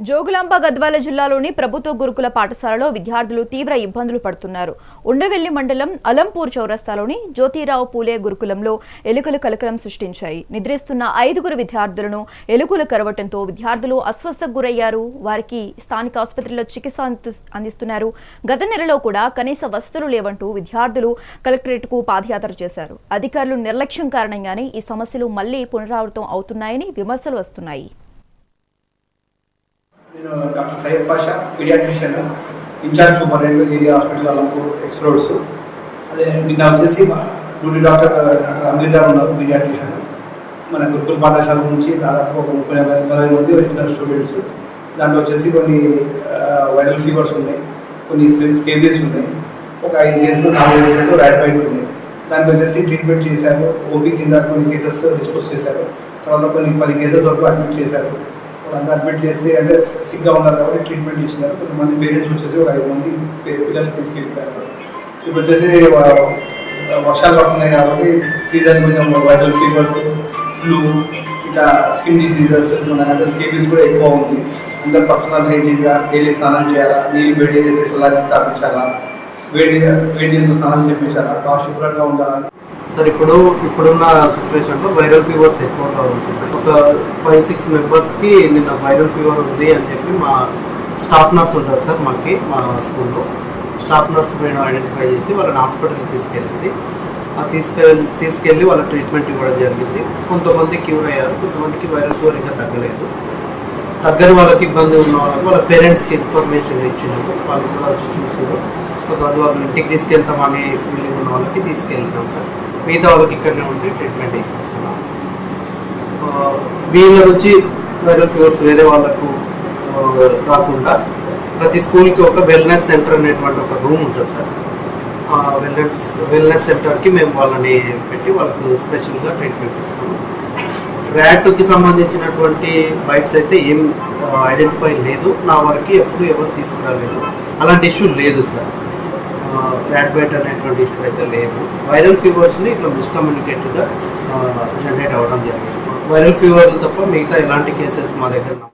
జోగులాంబ గద్వాల జిల్లాలోని ప్రభుత్వ గురుకుల పాఠశాలలో విద్యార్థులు తీవ్ర ఇబ్బందులు పడుతున్నారు. ఉండవెల్లి మండలం అలంపూర్ చౌరస్తాలోని జ్యోతిరావు పూలే గురుకులంలో ఎలుకలు కలకలం సృష్టించాయి. నిద్రిస్తున్న 5 విద్యార్థులను ఎలుకలు కరవటంతో విద్యార్థులు అస్వస్థకు గురయ్యారు. వారికి స్థానిక ఆసుపత్రిలో చికిత్స అందిస్తున్నారు. గత నెలలో కూడా కనీస వసతులు లేవంటూ విద్యార్థులు కలెక్టరేట్కు పాదయాత్ర చేశారు. అధికారులు నిర్లక్ష్యం కారణంగానే ఈ సమస్యలు మళ్లీ పునరావృతం అవుతున్నాయని విమర్శలు వస్తున్నాయి. నేను doctor Syed Pasha pediatrician incharge superintendent area hospital Alampur X roads. అదే నిన్న వచ్చేసి డ్యూటీ డాక్టర్ అమీర్ గారు ఉన్నారు పీడియాట్రిషియన్. మన గురుకుల పాఠశాల నుంచి దాదాపు ఒక 30-40 మంది వచ్చిన స్టూడెంట్స్. దాంట్లో వచ్చేసి కొన్ని వైరల్ ఫీవర్స్ ఉన్నాయి, కొన్ని స్కేబీస్ ఉన్నాయి, ఒక 5 కేసులు 4 కేసులు ర్యాట్ బైట్ ఉన్నాయి. దానికి వచ్చేసి ట్రీట్మెంట్ చేశారు. ఓపీ కింద కొన్ని కేసెస్ డిస్పోజ్ చేశారు. తర్వాత కొన్ని 10 కేసెస్ వరకు అడ్మిట్ చేశారు. వాళ్ళంతా అడ్మిట్ చేసి అంటే సిగ్గా ఉన్నారు కాబట్టి ట్రీట్మెంట్ ఇచ్చినారు. కొంతమంది పేరెంట్స్ వచ్చేసి ఒక 5 మంది పిల్లలు తీసుకెళ్ళిపోయారు. ఇప్పుడు వచ్చేసి వర్షాలు పడుతున్నాయి కాబట్టి సీజన్ కొంచెం వైరల్ ఫీవర్స్, ఫ్లూ, ఇట్లా స్కిన్ డిసీజెస్, మనకంటే స్కేబీస్ కూడా ఎక్కువ ఉంది. అందరూ పర్సనల్ హైజీన్గా డైలీ స్నానం చేయాలా, నీళ్ళు వేడి చేసి సలాకి తాపించాలా, వేడి నీళ్ళు స్నానం చేయించాలా, బాగా శుభ్రంగా ఉండాలని. సార్ ఇప్పుడున్న సిచ్యువేషన్లో వైరల్ ఫీవర్స్ ఎక్కువగా ఉంటుంది. ఒక 5-6 మెంబర్స్కి నిన్న వైరల్ ఫీవర్ ఉంది అని చెప్పి మా స్టాఫ్ నర్స్ ఉంటారు సార్. మా స్కూల్లో స్టాఫ్ నర్స్ మేము ఐడెంటిఫై చేసి వాళ్ళని హాస్పిటల్కి తీసుకెళ్ళి వాళ్ళ ట్రీట్మెంట్ ఇవ్వడం జరిగింది. కొంతమంది క్యూర్ అయ్యారు, కొంతమందికి వైరల్ ఫీవర్ ఇంకా తగ్గలేదు. తగ్గని వాళ్ళకి ఇబ్బంది ఉన్న వాళ్ళకి వాళ్ళ పేరెంట్స్కి ఇన్ఫర్మేషన్ ఇచ్చినాము. వాళ్ళు కూడా వచ్చి చూసారు. కొంతమంది వాళ్ళని ఇంటికి తీసుకెళ్తామని ఫీలింగ్ ఉన్న వాళ్ళకి తీసుకెళ్ళినాం సార్. మిగతా వాళ్ళకి ఇక్కడనే ఉండి ట్రీట్మెంట్ ఇస్తున్నాం. వీళ్ళ నుంచి వైరల్ ఫీవర్స్ వేరే వాళ్ళకు రాకుండా ప్రతి స్కూల్కి ఒక వెల్నెస్ సెంటర్ అనేటువంటి ఒక రూమ్ ఉంటుంది సార్. వెల్నెస్ సెంటర్కి మేము వాళ్ళని పెట్టి వాళ్ళకు స్పెషల్గా ట్రీట్మెంట్ ఇస్తాము. ర్యాట్కి సంబంధించినటువంటి బైట్స్ అయితే ఏం ఐడెంటిఫై లేదు. నా వరకు ఎప్పుడు ఎవరు తీసుకురాలేదు. అలాంటి ఇష్యూ లేదు సార్. ర్యాట్ బైట్ అనేటువంటి ఇష్యూ అయితే లేదు. వైరల్ ఫీవర్స్ని ఇట్లా మిస్కమ్యూనికేట్గా జనరేట్ అవ్వడం జరిగింది. వైరల్ ఫీవర్లు తప్ప మిగతా ఎలాంటి కేసెస్ మా దగ్గర